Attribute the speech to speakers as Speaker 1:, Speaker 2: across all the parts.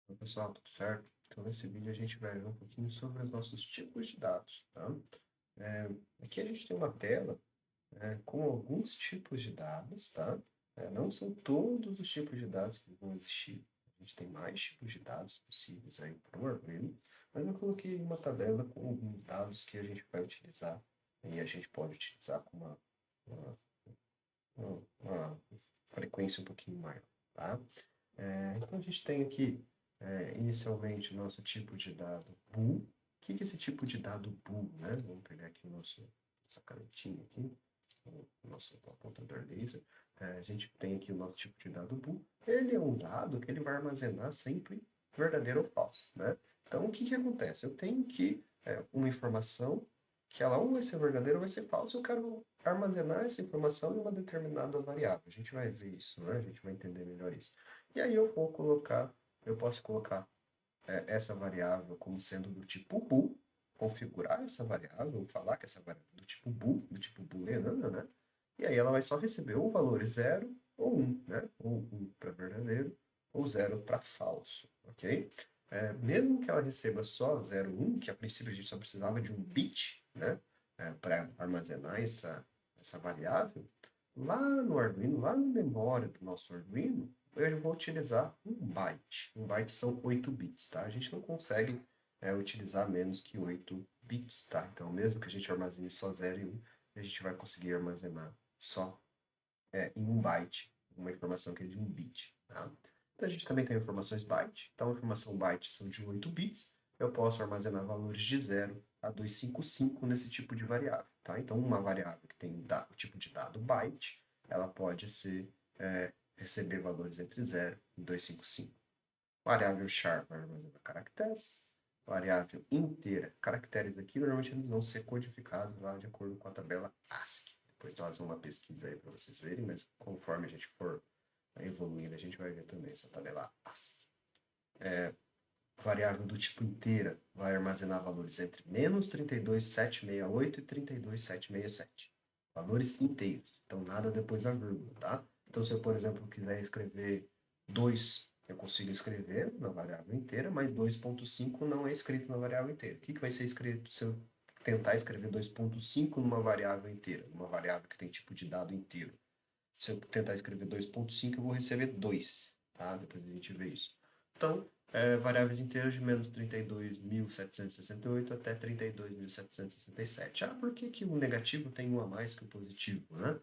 Speaker 1: Olá, pessoal, tudo certo? Então, nesse vídeo a gente vai ver um pouquinho sobre os nossos tipos de dados, tá? É, aqui a gente tem uma tela, com alguns tipos de dados, tá? Não são todos os tipos de dados que vão existir. A gente tem mais tipos de dados possíveis aí para o Arduino, mas eu coloquei uma tabela com alguns dados que a gente vai utilizar e a gente pode utilizar com uma, uma frequência um pouquinho maior, tá? Então a gente tem aqui, inicialmente, o nosso tipo de dado bool. O que que é esse tipo de dado bool, né? Vamos pegar aqui nossa canetinha aqui, o nosso apontador laser. A gente tem aqui o nosso tipo de dado bool. Ele é um dado que ele vai armazenar sempre verdadeiro ou falso, né? Então o que que acontece? Eu tenho que uma informação que ela ou vai ser verdadeira ou vai ser falsa. Eu quero armazenar essa informação em uma determinada variável. A gente vai ver isso, né? A gente vai entender melhor isso. E aí eu posso colocar essa variável como sendo do tipo bool, configurar essa variável, falar que essa variável é do tipo booleano, né? E aí ela vai só receber ou valores 0 ou 1, né? Ou 1 para verdadeiro, ou 0 para falso, ok? Mesmo que ela receba só 0, 1, que a princípio a gente só precisava de um bit, né? Para armazenar essa variável, lá no Arduino, lá na memória do nosso Arduino, eu vou utilizar um byte. Um byte são 8 bits, tá? A gente não consegue utilizar menos que 8 bits, tá? Então, mesmo que a gente armazene só 0 e 1, a gente vai conseguir armazenar só em um byte, uma informação que é de um bit, tá? Então, a gente também tem informações byte. Então, a informação byte são de 8 bits. Eu posso armazenar valores de 0 a 255 nesse tipo de variável, tá? Então, uma variável que tem o tipo de dado byte, ela pode receber valores entre 0 e 255. Variável char vai armazenar caracteres. Variável inteira. Caracteres aqui, normalmente eles vão ser codificados lá de acordo com a tabela ASCII. Depois nós fazer uma pesquisa aí para vocês verem, mas conforme a gente for evoluindo, a gente vai ver também essa tabela ASCII. Variável do tipo inteira vai armazenar valores entre menos 32.768 e 32.767. Valores inteiros, então nada depois da vírgula, tá? Então, se eu, por exemplo, quiser escrever 2, eu consigo escrever na variável inteira, mas 2.5 não é escrito na variável inteira. O que que vai ser escrito se eu tentar escrever 2.5 numa variável inteira, numa variável que tem tipo de dado inteiro? Se eu tentar escrever 2.5, eu vou receber 2, tá? Depois a gente vê isso. Então, variáveis inteiras de menos 32.768 até 32.767. Ah, por que que o negativo tem um a mais que o positivo, né?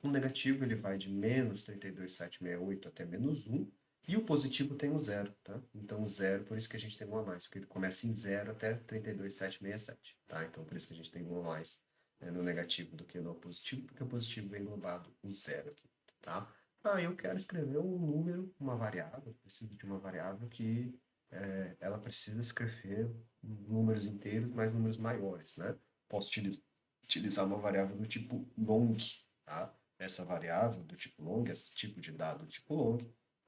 Speaker 1: O negativo ele vai de menos 32.768 até menos 1, e o positivo tem o zero, tá? Então, o zero, por isso que a gente tem um a mais, porque ele começa em zero até 32.767, tá? Então, por isso que a gente tem um a mais no negativo do que no positivo, porque o positivo vem englobado o zero aqui, tá? Ah, eu quero escrever um número, uma variável, preciso de uma variável que ela precisa escrever números inteiros, mas números maiores, né? Posso utilizar uma variável do tipo long, tá? Essa variável do tipo long, esse tipo de dado do tipo long,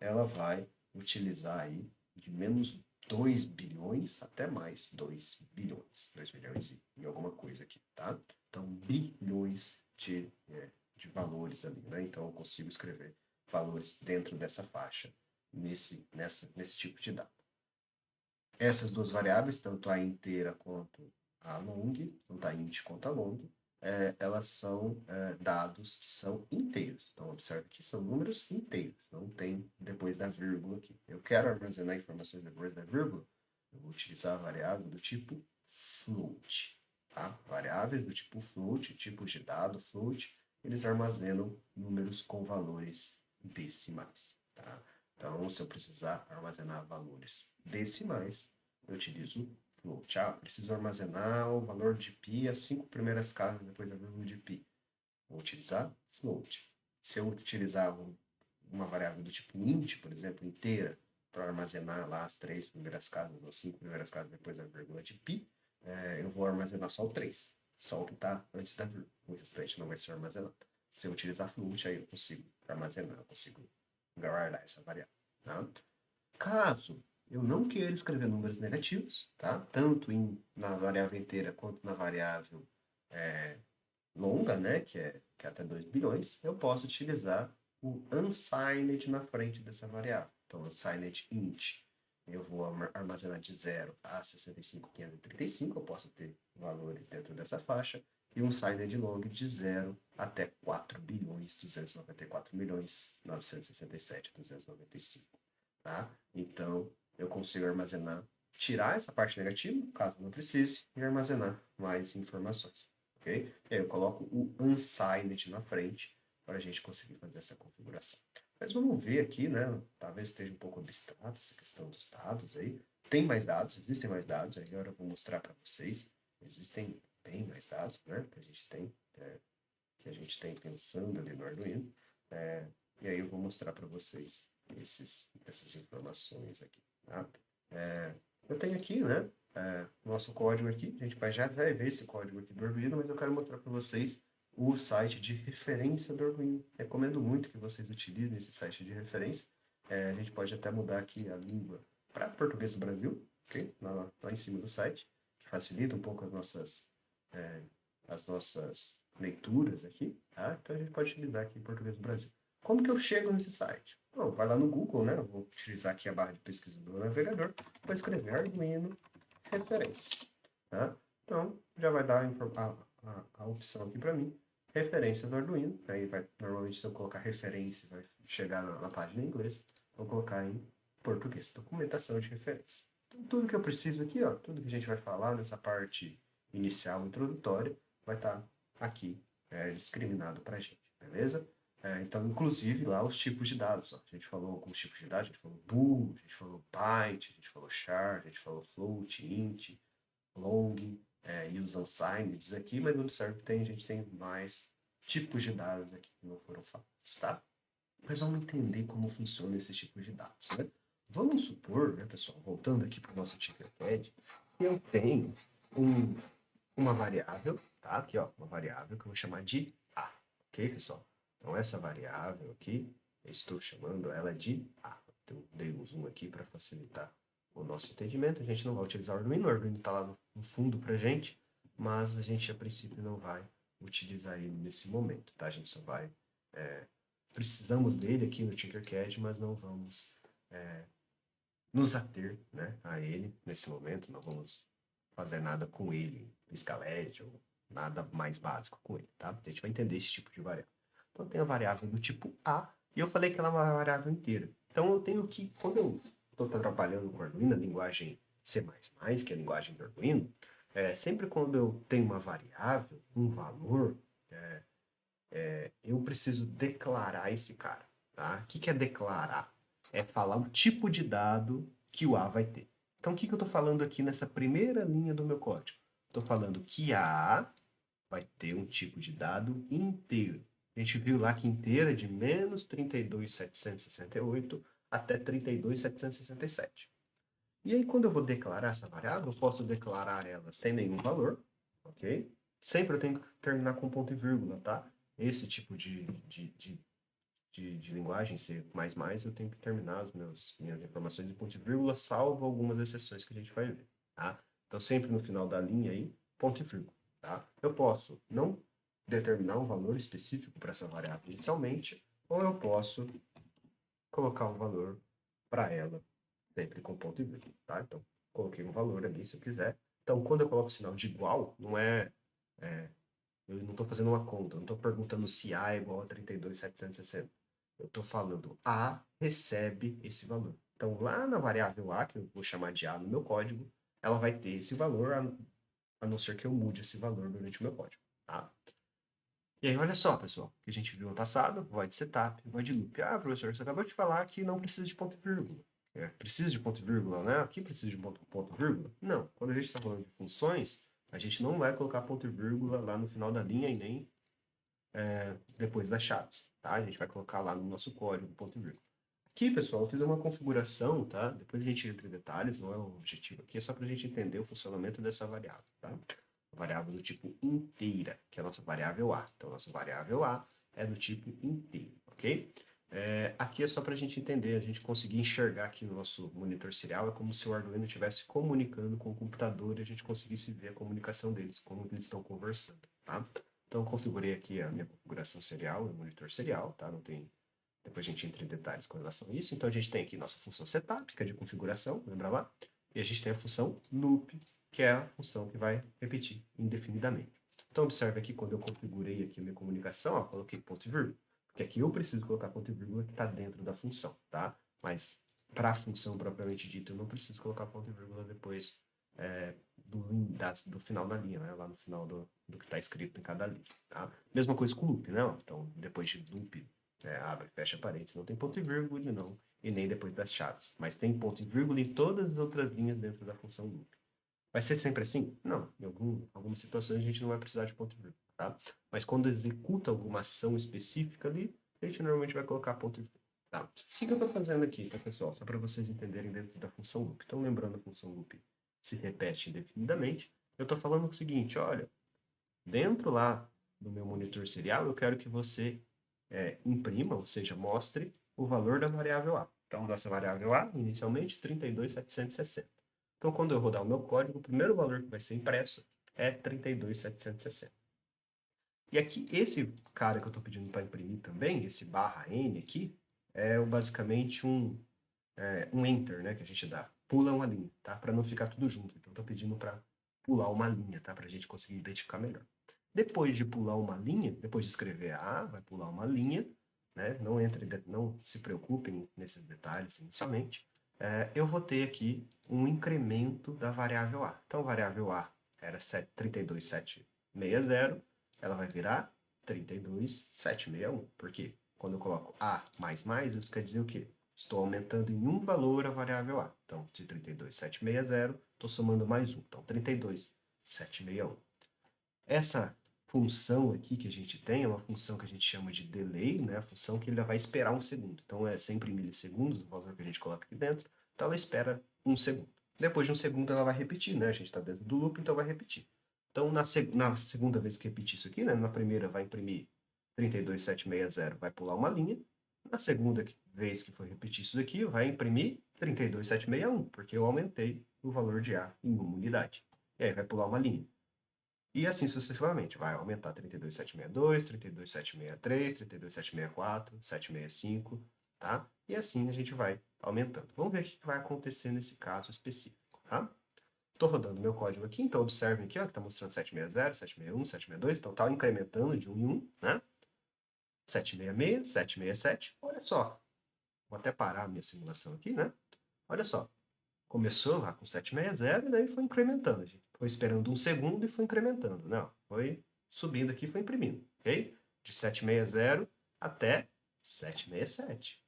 Speaker 1: ela vai utilizar aí de menos 2 bilhões até mais 2 bilhões. 2 bilhões e alguma coisa aqui, tá? Então, bilhões de valores ali, né? Então, eu consigo escrever valores dentro dessa faixa, nesse tipo de dado. Essas duas variáveis, tanto a inteira quanto a long, tanto a int quanto a long, elas são dados que são inteiros. Então, observe que são números inteiros, não tem depois da vírgula aqui. Eu quero armazenar informações depois da vírgula, eu vou utilizar a variável do tipo float. Tá? Variáveis do tipo float, tipos de dado float, eles armazenam números com valores decimais. Tá? Então, se eu precisar armazenar valores decimais, eu utilizo float. Ah, preciso armazenar o valor de π as 5 primeiras casas depois da vírgula de π. Vou utilizar float. Se eu utilizar uma variável do tipo int, por exemplo, inteira, para armazenar lá as 3 primeiras casas, ou 5 primeiras casas depois da vírgula de π, eu vou armazenar só o 3, só o que está antes da vírgula. O restante não vai ser armazenado. Se eu utilizar float, aí eu consigo armazenar, eu consigo guardar essa variável. Tá? Caso eu não queira escrever números negativos, tá? Tanto na variável inteira quanto na variável é, longa, né? Que é até 2 bilhões, eu posso utilizar o unsigned na frente dessa variável. Então, unsigned int. eu vou armazenar de 0 a 65.535, eu posso ter valores dentro dessa faixa, e um signed long de 0 até 4.294.967.295, tá? Então, eu consigo armazenar, tirar essa parte negativa, caso não precise, e armazenar mais informações, ok? E aí eu coloco o unsigned na frente para a gente conseguir fazer essa configuração. Mas vamos ver aqui, né? Talvez esteja um pouco abstrato essa questão dos dados aí. Tem mais dados, existem mais dados, aí agora eu vou mostrar para vocês. Existem bem mais dados, né? Que a gente tem pensando ali no Arduino. É, e aí eu vou mostrar para vocês essas informações aqui, tá? É, eu tenho aqui, né? Nosso código aqui. A gente já vai ver esse código aqui do Arduino, mas eu quero mostrar para vocês o site de referência do Arduino. Recomendo muito que vocês utilizem esse site de referência. A gente pode até mudar aqui a língua para português do Brasil, ok? Lá em cima do site, que facilita um pouco é, as nossas leituras aqui, tá? Então a gente pode utilizar aqui em português do Brasil. Como que eu chego nesse site? Bom, vai lá no Google, né? Eu vou utilizar aqui a barra de pesquisa do navegador, vou escrever Arduino referência, tá? Então, já vai dar a opção aqui para mim, referência do Arduino. Aí vai, normalmente, se eu colocar referência, vai chegar na página em inglês. Vou colocar em português, documentação de referência. Então, tudo que eu preciso aqui, ó, tudo que a gente vai falar nessa parte inicial, introdutória, vai estar aqui discriminado para a gente, beleza? Então, inclusive, lá os tipos de dados. Ó. A gente falou alguns tipos de dados, a gente falou bool, a gente falou byte, a gente falou char, a gente falou float, int, long, e os unsigned aqui, mas observe que a gente tem mais tipos de dados aqui que não foram falados, tá? Mas vamos entender como funciona esses tipos de dados, né? Vamos supor, né, pessoal, voltando aqui para o nosso Tinkercad, que eu tenho um, uma variável, tá? Aqui, ó, uma variável que eu vou chamar de A, ok, pessoal? Então, essa variável aqui, eu estou chamando ela de A. Então, dei um zoom aqui para facilitar o nosso entendimento. A gente não vai utilizar o Arduino está lá no fundo para a gente, mas a gente, a princípio, não vai utilizar ele nesse momento, tá? A gente só vai... precisamos dele aqui no Tinkercad, mas não vamos nos ater, né, a ele nesse momento, não vamos fazer nada com ele, escalete ou nada mais básico com ele, tá? A gente vai entender esse tipo de variável. Então, tem a variável do tipo A, e eu falei que ela é uma variável inteira. Então, eu tenho que, quando eu estou trabalhando com Arduino, a linguagem C++, que é a linguagem do Arduino, sempre quando eu tenho uma variável, um valor, eu preciso declarar esse cara, tá? O que é declarar? É falar o tipo de dado que o A vai ter. Então, o que eu estou falando aqui nessa primeira linha do meu código? Estou falando que a A vai ter um tipo de dado inteiro. A gente viu lá que inteiro é de menos 32.768 até 32.767. E aí, quando eu vou declarar essa variável, eu posso declarar ela sem nenhum valor, ok? Sempre eu tenho que terminar com ponto e vírgula, tá? Esse tipo de linguagem, C++, eu tenho que terminar minhas informações em ponto e vírgula, salvo algumas exceções que a gente vai ver, tá? Então, sempre no final da linha aí, ponto e vírgula, tá? Eu posso não determinar um valor específico para essa variável inicialmente, ou eu posso colocar um valor para ela, sempre com ponto e vírgula, tá? Então, coloquei um valor ali, se eu quiser. Então, quando eu coloco o sinal de igual, não eu não estou fazendo uma conta, eu não estou perguntando se A é igual a 32.760. Eu estou falando A recebe esse valor. Então, lá na variável A, que eu vou chamar de A no meu código, ela vai ter esse valor, a não ser que eu mude esse valor durante o meu código, tá? E aí, olha só, pessoal, que a gente viu no passado, void setup, void loop. Ah, professor, você acabou de falar que não precisa de ponto e vírgula. Precisa de ponto e vírgula, né? Aqui precisa de ponto e vírgula? Não. Quando a gente está falando de funções, a gente não vai colocar ponto e vírgula lá no final da linha e nem depois das chaves, tá? A gente vai colocar lá no nosso código ponto e vírgula. Aqui, pessoal, eu fiz uma configuração, tá? Depois a gente entra em detalhes, não é o objetivo aqui, é só para a gente entender o funcionamento dessa variável, tá? Variável do tipo inteira, que é a nossa variável A. Então, a nossa variável A é do tipo inteiro, ok? Aqui é só para a gente entender, a gente conseguir enxergar aqui no nosso monitor serial, é como se o Arduino estivesse comunicando com o computador e a gente conseguisse ver a comunicação deles, como eles estão conversando, tá? Então, eu configurei aqui a minha configuração serial, o monitor serial, tá? Não tem Depois a gente entra em detalhes com relação a isso. Então a gente tem aqui nossa função setup, que é de configuração, lembra lá? E a gente tem a função loop, que é a função que vai repetir indefinidamente. Então observe aqui quando eu configurei aqui a minha comunicação, ó, coloquei ponto e vírgula, porque aqui eu preciso colocar ponto e vírgula que está dentro da função, tá? Mas para a função propriamente dita, eu não preciso colocar ponto e vírgula depois do final da linha, né? Lá no final do que está escrito em cada linha, tá? Mesma coisa com loop, né? Então, depois de loop, abre e fecha parênteses, não tem ponto e vírgula, não, e nem depois das chaves. Mas tem ponto e vírgula em todas as outras linhas dentro da função loop. Vai ser sempre assim? Não. Em algumas situações a gente não vai precisar de ponto e vírgula, tá? Mas quando executa alguma ação específica ali, a gente normalmente vai colocar ponto e vírgula, tá? O que eu estou fazendo aqui, tá, pessoal? Só para vocês entenderem dentro da função loop. Então, lembrando, a função loop se repete indefinidamente. Eu estou falando o seguinte, olha, dentro lá do meu monitor serial, eu quero que você imprima, ou seja, mostre o valor da variável A. Então, nossa variável A, inicialmente, 32.760. Então, quando eu rodar o meu código, o primeiro valor que vai ser impresso é 32.760. E aqui, esse cara que eu estou pedindo para imprimir também, esse barra N aqui, basicamente um enter, né, que a gente dá. Pula uma linha, tá? Para não ficar tudo junto. Então, estou pedindo para pular uma linha, tá? Para a gente conseguir identificar melhor. Depois de pular uma linha, depois de escrever a A, vai pular uma linha, né? Não se preocupem nesses detalhes inicialmente. Eu vou ter aqui um incremento da variável A. Então, a variável A era 32.760, ela vai virar 32.761. Por quê? Quando eu coloco A mais, isso quer dizer o quê? Estou aumentando em um valor a variável A. Então, de 32.760, estou somando mais um. Então, 32.761. Essa função aqui que a gente tem é uma função que a gente chama de delay, né? A função que ele vai esperar um segundo. Então, é sempre em milissegundos o valor que a gente coloca aqui dentro. Então, ela espera um segundo. Depois de um segundo, ela vai repetir, né? A gente está dentro do loop, então vai repetir. Então, na segunda vez que repetir isso aqui, né? Na primeira vai imprimir 32.760, vai pular uma linha. Na segunda vez que for repetir isso daqui, vai imprimir 32.761, porque eu aumentei o valor de A em uma unidade. E aí vai pular uma linha. E assim sucessivamente. Vai aumentar 32.762, 32.763, 32.764, 765, tá? E assim a gente vai aumentando. Vamos ver o que vai acontecer nesse caso específico, tá? Estou rodando meu código aqui, então observem aqui, ó, que está mostrando 760, 761, 762, então está incrementando de 1 em 1, né? 766, 767, olha só. Vou até parar a minha simulação aqui, né? Olha só. Começou lá com 760 e daí foi incrementando. A gente foi esperando um segundo e foi incrementando. Não, foi subindo aqui e foi imprimindo, ok? De 760 até 767.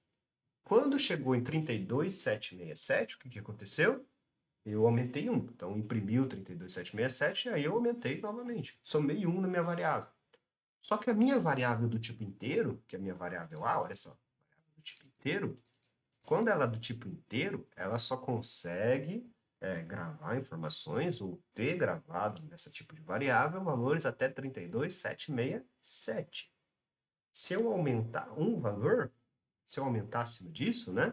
Speaker 1: Quando chegou em 32.767, o que aconteceu? Eu aumentei 1. Então, imprimiu 32.767 e aí eu aumentei novamente. Somei 1 na minha variável. Só que a minha variável do tipo inteiro, que é a minha variável A, olha só, variável do tipo inteiro, quando ela é do tipo inteiro, ela só consegue gravar informações ou ter gravado nesse tipo de variável valores até 32.767. Se eu aumentar um valor, se eu aumentar acima disso, né?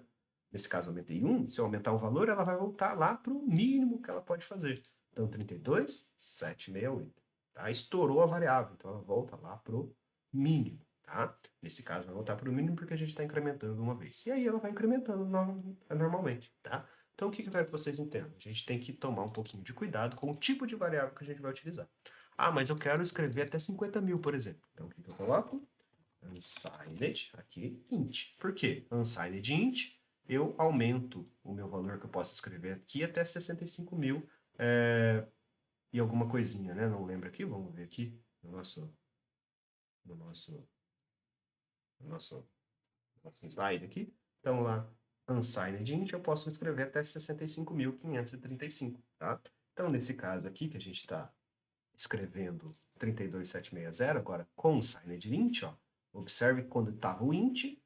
Speaker 1: Nesse caso, eu aumentei 1. Se eu aumentar o valor, ela vai voltar lá para o mínimo que ela pode fazer. Então, 32.768. Tá? Estourou a variável, então ela volta lá para o mínimo. Tá? Nesse caso, vai voltar para o mínimo porque a gente está incrementando uma vez. E aí ela vai incrementando normalmente. Tá? Então, o que eu quero que vocês entendam? A gente tem que tomar um pouquinho de cuidado com o tipo de variável que a gente vai utilizar. Ah, mas eu quero escrever até 50 mil, por exemplo. Então, o que eu coloco? Unsigned, aqui, int. Por quê? Unsigned int, eu aumento o meu valor que eu posso escrever aqui até 65 mil e alguma coisinha, né? Não lembro aqui, vamos ver aqui no no nosso, no nosso, nosso slide aqui. Então lá, unsigned int, eu posso escrever até 65.535, tá? Então, nesse caso aqui, que a gente está escrevendo 32.760, agora com unsigned int, ó, observe que quando estava o int,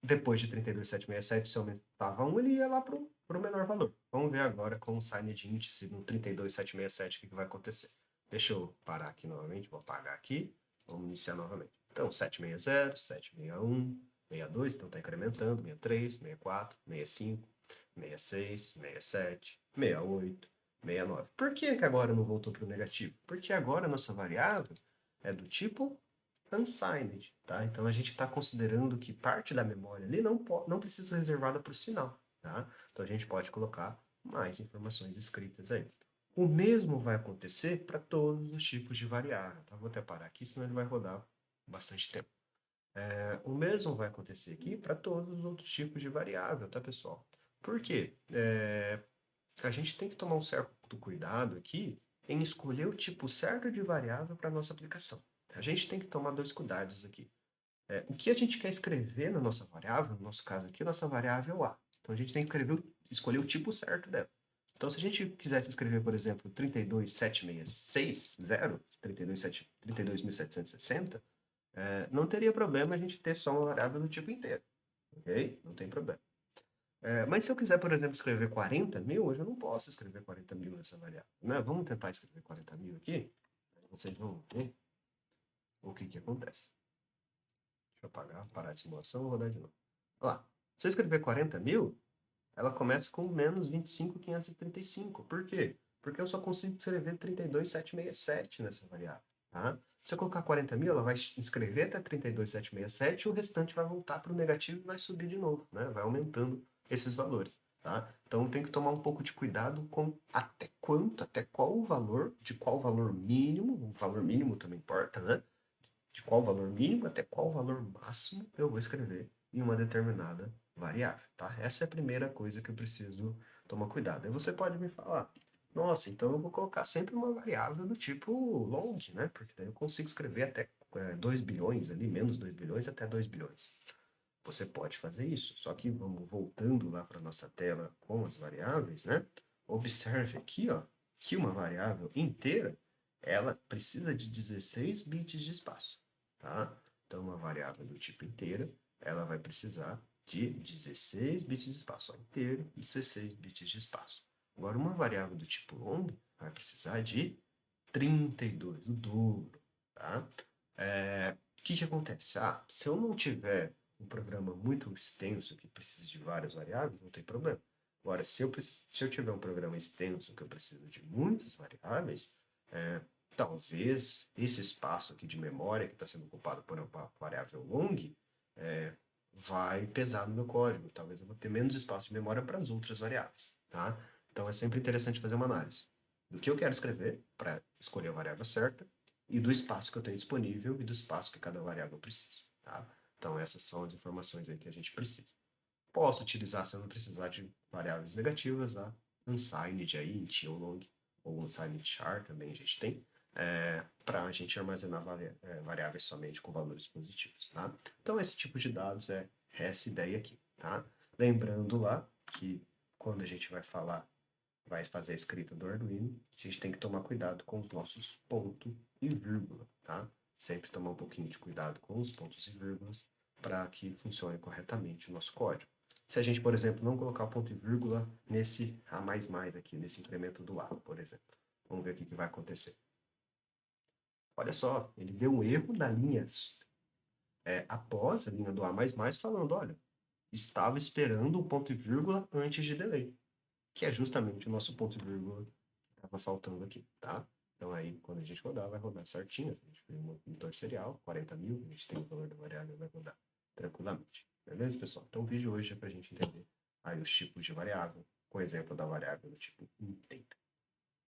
Speaker 1: depois de 32.767, se aumentava 1, ele ia lá para o menor valor. Vamos ver agora com o signed int, se no 32.767, o que vai acontecer. Deixa eu parar aqui novamente, vou apagar aqui. Vamos iniciar novamente. Então, 760, 761, 62, então está incrementando, 63, 64, 65, 66, 67, 68, 69. Por que que agora não voltou para o negativo? Porque agora a nossa variável é do tipo unsigned, tá? Então a gente está considerando que parte da memória ali não precisa ser reservada para o sinal, tá? Então a gente pode colocar mais informações escritas aí. O mesmo vai acontecer para todos os tipos de variável, tá? Vou até parar aqui, senão ele vai rodar bastante tempo. O mesmo vai acontecer aqui para todos os outros tipos de variável, tá, pessoal? Por quê? A gente tem que tomar um certo cuidado aqui em escolher o tipo certo de variável para a nossa aplicação. A gente tem que tomar dois cuidados aqui. O que a gente quer escrever na nossa variável, no nosso caso aqui, a nossa variável A. Então a gente tem que escolher o tipo certo dela. Então, se a gente quisesse escrever, por exemplo, 32.766.0, 32.760, não teria problema a gente ter só uma variável do tipo inteiro, ok? Não tem problema. Mas se eu quiser, por exemplo, escrever 40.000, hoje eu não posso escrever 40.000 nessa variável, né? Vamos tentar escrever 40.000 aqui, vocês vão ver o que que acontece. Deixa eu apagar, parar a simulação e rodar de novo. Olha lá, se eu escrever 40.000, ela começa com menos 25.535. Por quê? Porque eu só consigo escrever 32.767 nessa variável, tá? Se eu colocar 40.000, ela vai escrever até 32.767 e o restante vai voltar para o negativo e vai subir de novo, né? Vai aumentando esses valores, tá? Então tem que tomar um pouco de cuidado com até qual o valor, de qual valor mínimo, o valor mínimo também importa, né? De qual valor mínimo até qual valor máximo eu vou escrever em uma determinada variável, tá? Essa é a primeira coisa que eu preciso tomar cuidado. Aí você pode me falar, nossa, então eu vou colocar sempre uma variável do tipo long, né? Porque daí eu consigo escrever até 2 bilhões ali, menos 2 bilhões até 2 bilhões. Você pode fazer isso, só que vamos voltando lá para nossa tela com as variáveis, né? Observe aqui, ó, que uma variável inteira, ela precisa de 16 bits de espaço, tá? Então, uma variável do tipo inteira, ela vai precisar de 16 bits de espaço, ó, inteiro, 16 bits de espaço. Agora, uma variável do tipo long vai precisar de 32, o dobro, tá? O que que acontece? Se eu não tiver um programa muito extenso que precisa de várias variáveis, não tem problema. Agora, se eu tiver um programa extenso que eu preciso de muitas variáveis, talvez esse espaço aqui de memória que está sendo ocupado por uma variável long vai pesar no meu código. Talvez eu vou ter menos espaço de memória para as outras variáveis, tá? Então é sempre interessante fazer uma análise do que eu quero escrever para escolher a variável certa e do espaço que eu tenho disponível e do espaço que cada variável precisa, tá? Então essas são as informações aí que a gente precisa. Posso utilizar, se eu não precisar de variáveis negativas, a unsigned aí, int ou long, ou unsigned char também a gente tem, para a gente armazenar variáveis somente com valores positivos, tá? Então esse tipo de dados é essa ideia aqui, tá? Lembrando lá que quando a gente vai fazer a escrita do Arduino, a gente tem que tomar cuidado com os nossos ponto e vírgula, tá? Sempre tomar um pouquinho de cuidado com os pontos e vírgulas para que funcione corretamente o nosso código. Se a gente, por exemplo, não colocar o ponto e vírgula nesse A++ aqui, nesse incremento do A, por exemplo. Vamos ver o que vai acontecer. Olha só, ele deu um erro na linha após a linha do A++, falando, olha, estava esperando um ponto e vírgula antes de delay, que é justamente o nosso ponto e vírgula que estava faltando aqui, tá? Então aí, quando a gente rodar, vai rodar certinho. Se a gente for um monitor serial, 40.000, a gente tem o valor da variável, vai rodar tranquilamente. Beleza, pessoal? Então o vídeo hoje é para a gente entender aí os tipos de variável, com exemplo da variável do tipo inteiro.